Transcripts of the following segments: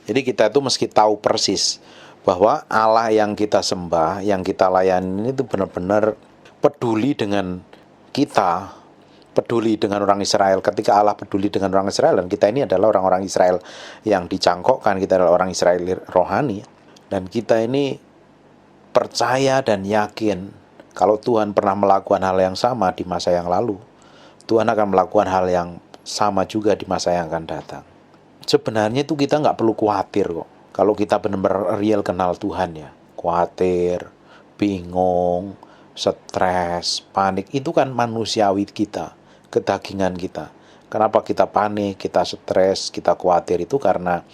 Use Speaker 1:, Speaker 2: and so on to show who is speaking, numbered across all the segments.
Speaker 1: Jadi kita itu mesti tahu persis bahwa Allah yang kita sembah, yang kita layani itu benar-benar peduli dengan kita, peduli dengan orang Israel. Ketika Allah peduli dengan orang Israel, dan kita ini adalah orang-orang Israel yang dicangkokkan, kita adalah orang Israel rohani, dan kita ini percaya dan yakin kalau Tuhan pernah melakukan hal yang sama di masa yang lalu, Tuhan akan melakukan hal yang sama juga di masa yang akan datang. Sebenarnya itu kita nggak perlu khawatir kok. Kalau kita benar-benar real kenal Tuhan ya. Khawatir, bingung, stres, panik, itu kan manusiawi kita, kedagingan kita. Kenapa kita panik, kita stres, kita khawatir, itu karena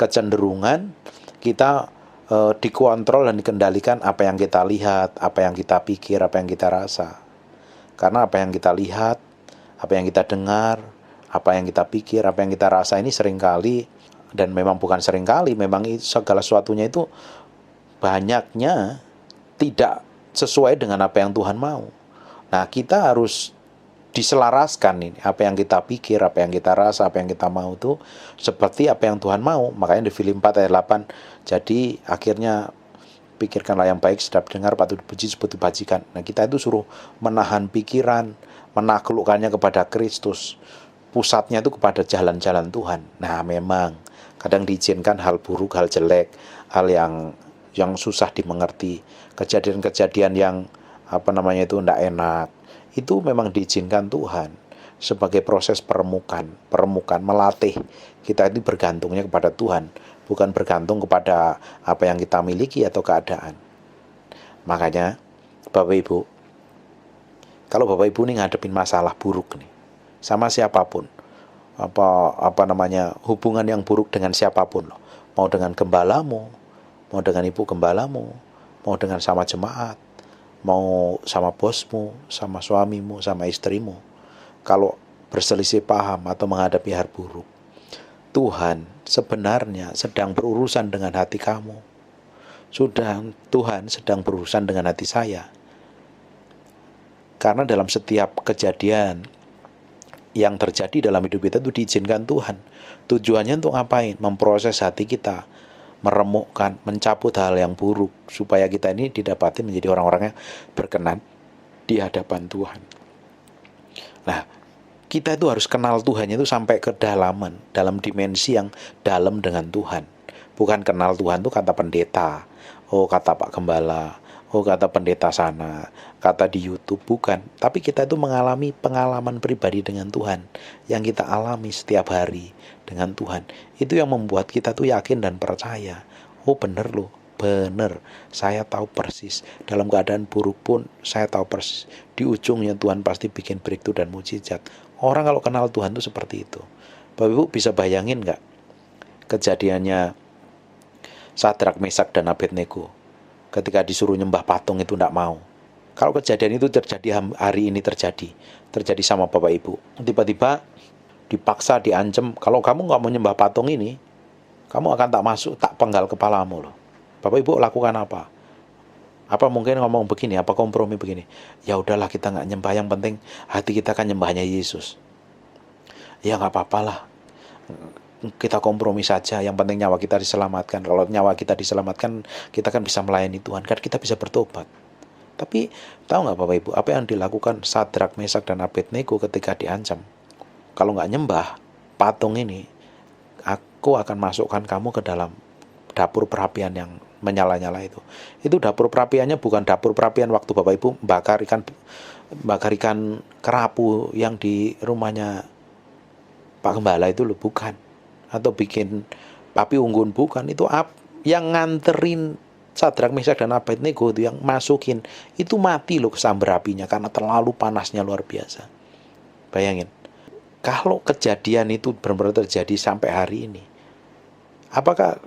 Speaker 1: kecenderungan kita dikontrol dan dikendalikan apa yang kita lihat, apa yang kita pikir, apa yang kita rasa. Karena apa yang kita lihat, apa yang kita dengar, apa yang kita pikir, apa yang kita rasa ini seringkali, dan memang bukan seringkali, memang segala sesuatunya itu banyaknya tidak sesuai dengan apa yang Tuhan mau. Nah, kita harus diselaraskan ini, apa yang kita pikir, apa yang kita rasa, apa yang kita mau itu seperti apa yang Tuhan mau. Makanya di Filipi 4 ayat 8, jadi akhirnya pikirkanlah yang baik, sedap dengar, patut dipuji, disebut dibajikan. Nah, kita itu suruh menahan pikiran, menaklukkannya kepada Kristus. Pusatnya itu kepada jalan-jalan Tuhan. Nah, memang kadang diizinkan hal buruk, hal jelek, hal yang susah dimengerti, kejadian-kejadian yang itu tidak enak, itu memang diizinkan Tuhan sebagai proses peremukan, melatih kita itu bergantungnya kepada Tuhan, bukan bergantung kepada apa yang kita miliki atau keadaan. Makanya Bapak Ibu, kalau Bapak Ibu nih ngadepin masalah buruk nih, sama siapapun, hubungan yang buruk dengan siapapun loh, mau dengan gembalamu, mau dengan ibu gembalamu, mau dengan sama jemaat, mau sama bosmu, sama suamimu, sama istrimu, kalau berselisih paham atau menghadapi hal buruk, Tuhan sebenarnya sedang berurusan dengan hati kamu. Tuhan sedang berurusan dengan hati saya. Karena dalam setiap kejadian yang terjadi dalam hidup kita itu diizinkan Tuhan. Tujuannya untuk ngapain? Memproses hati kita, meremukkan, mencabut hal yang buruk, supaya kita ini didapati menjadi orang-orang yang berkenan di hadapan Tuhan. Nah, kita itu harus kenal Tuhan itu sampai kedalaman, dalam dimensi yang dalam dengan Tuhan. Bukan kenal Tuhan itu kata pendeta, kata Pak Gembala, kata pendeta sana, kata di YouTube, bukan. Tapi kita itu mengalami pengalaman pribadi dengan Tuhan, yang kita alami setiap hari dengan Tuhan. Itu yang membuat kita tuh yakin dan percaya. Bener loh, bener. Saya tahu persis, dalam keadaan buruk pun saya tahu persis, di ujungnya Tuhan pasti bikin breakthrough dan mujizat. Orang kalau kenal Tuhan tuh seperti itu. Bapak Ibu bisa bayangin gak kejadiannya Sadrak, Mesak, dan Abednego ketika disuruh nyembah patung itu tidak mau. Kalau kejadian itu terjadi hari ini, terjadi sama Bapak Ibu, tiba-tiba dipaksa, diancam, kalau kamu nggak mau nyembah patung ini, kamu akan tak masuk, tak penggal kepalamu loh. Bapak Ibu lakukan apa? Apa mungkin ngomong begini, apa kompromi begini? Ya udahlah, kita nggak nyembah, yang penting hati kita kan nyembahnya Yesus. Ya nggak apa-apalah, kita kompromi saja, yang penting nyawa kita diselamatkan. Kalau nyawa kita diselamatkan, kita kan bisa melayani Tuhan, kan kita bisa bertobat. Tapi tahu nggak Bapak Ibu, apa yang dilakukan Sadrak, Mesak, dan Abednego ketika diancam? Kalau nggak nyembah patung ini, aku akan masukkan kamu ke dalam dapur perapian yang menyala-nyala itu. Itu dapur perapiannya bukan dapur perapian waktu Bapak Ibu bakar ikan kerapu yang di rumahnya Pak Gembala itu loh, bukan. Atau bikin api unggun, bukan. Itu yang nganterin Sadrak, Mesak, dan Abednego itu, yang masukin itu mati loh kesambar apinya karena terlalu panasnya luar biasa. Bayangin, kalau kejadian itu benar-benar terjadi sampai hari ini, apakah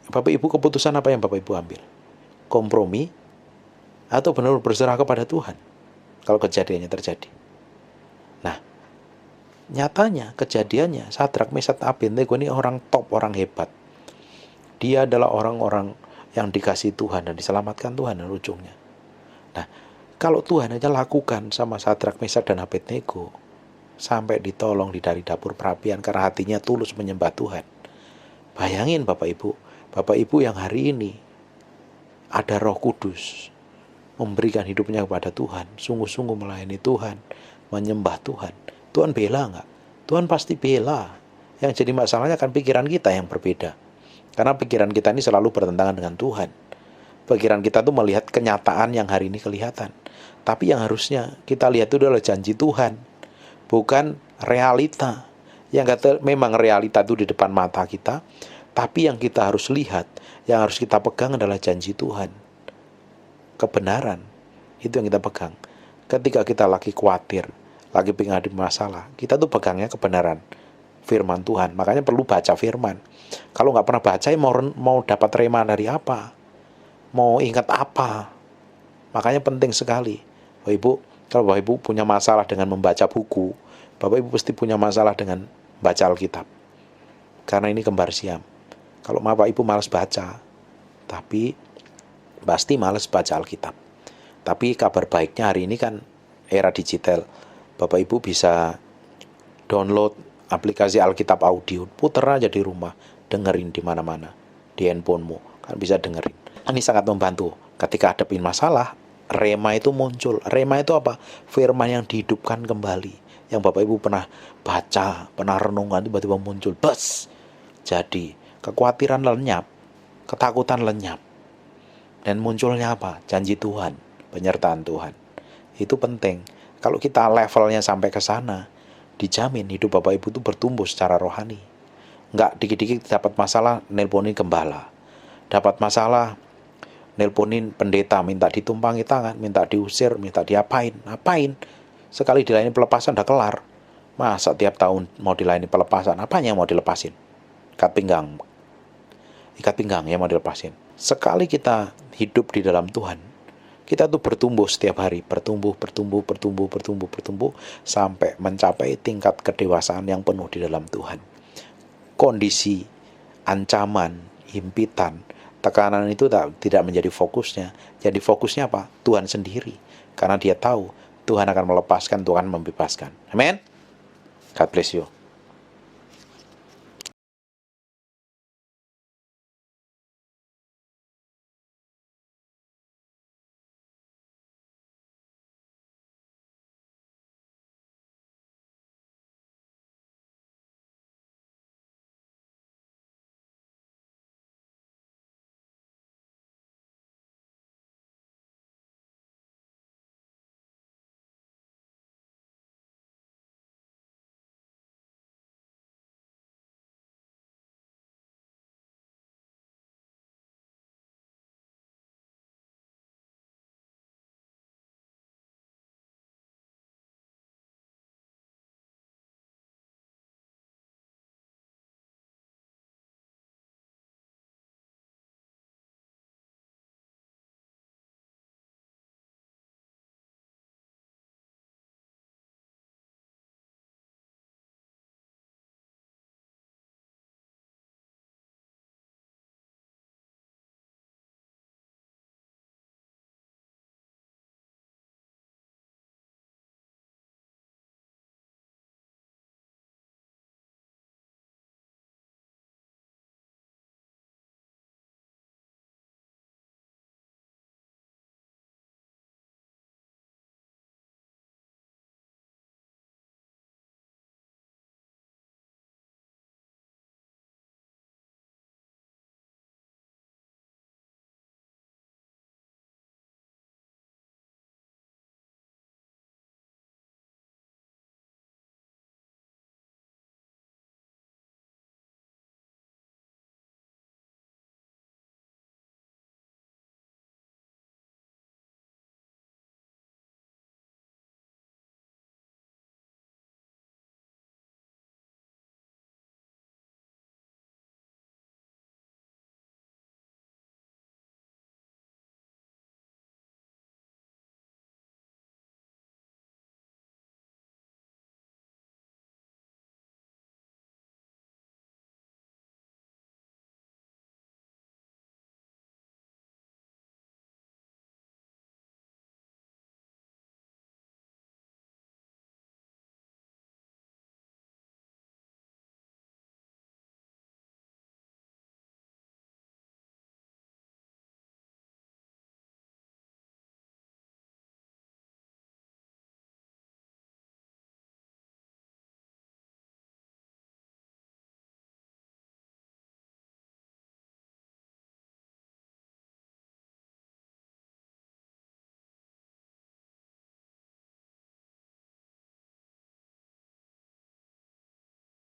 Speaker 1: Bapak Ibu, keputusan apa yang Bapak Ibu ambil? Kompromi atau benar-benar berserah kepada Tuhan kalau kejadiannya terjadi? Nah, nyatanya kejadiannya Sadrak, Mesak, Abednego ini orang top, orang hebat. Dia adalah orang-orang yang dikasih Tuhan dan diselamatkan Tuhan dan ujungnya. Nah, kalau Tuhan aja lakukan sama Sadrak, Mesak, dan Abednego sampai ditolong dari dapur perapian karena hatinya tulus menyembah Tuhan, Bayangin Bapak Ibu yang hari ini ada Roh Kudus, memberikan hidupnya kepada Tuhan, sungguh-sungguh melayani Tuhan, menyembah Tuhan. Tuhan bela nggak? Tuhan pasti bela. Yang jadi masalahnya kan pikiran kita yang berbeda. Karena pikiran kita ini selalu bertentangan dengan Tuhan. Pikiran kita tuh melihat kenyataan yang hari ini kelihatan. Tapi yang harusnya kita lihat itu adalah janji Tuhan, bukan realita. Yang kata memang realita itu di depan mata kita, tapi yang kita harus lihat, yang harus kita pegang adalah janji Tuhan. Kebenaran, itu yang kita pegang. Ketika kita lagi khawatir, lagi menghadapi masalah, kita tuh pegangnya kebenaran, firman Tuhan. Makanya perlu baca firman. Kalau nggak pernah baca, mau dapat rema dari apa? Mau ingat apa? Makanya penting sekali. Bapak Ibu, kalau Bapak Ibu punya masalah dengan membaca buku, Bapak Ibu pasti punya masalah dengan baca Alkitab. Karena ini kembar siam. Kalau Bapak Ibu malas baca, tapi pasti malas baca Alkitab. Tapi kabar baiknya hari ini kan era digital. Bapak Ibu bisa download aplikasi Alkitab audio, puter aja di rumah, dengerin di mana-mana, di handphonemu, kan bisa dengerin. Ini sangat membantu. Ketika hadapin masalah, rema itu muncul. Rema itu apa? Firman yang dihidupkan kembali. Yang Bapak Ibu pernah baca, pernah renungkan, tiba-tiba muncul. Bas! Jadi, kekhawatiran lenyap, ketakutan lenyap. Dan munculnya apa? Janji Tuhan, penyertaan Tuhan. Itu penting. Kalau kita levelnya sampai ke sana, dijamin hidup Bapak Ibu itu bertumbuh secara rohani. Enggak dikit-dikit dapat masalah, nelponin gembala. Dapat masalah, nelponin pendeta, minta ditumpangi tangan, minta diusir, minta diapain. Apain? Sekali dilayani pelepasan udah kelar. Masa tiap tahun mau dilayani pelepasan? Apanya yang mau dilepasin? Ikat pinggang yang mau dilepasin. Sekali kita hidup di dalam Tuhan, kita tuh bertumbuh setiap hari, bertumbuh sampai mencapai tingkat kedewasaan yang penuh di dalam Tuhan. Kondisi, ancaman, himpitan, tekanan itu tidak menjadi fokusnya. Jadi fokusnya apa? Tuhan sendiri. Karena dia tahu Tuhan akan melepaskan, Tuhan membebaskan. Amin. God bless you.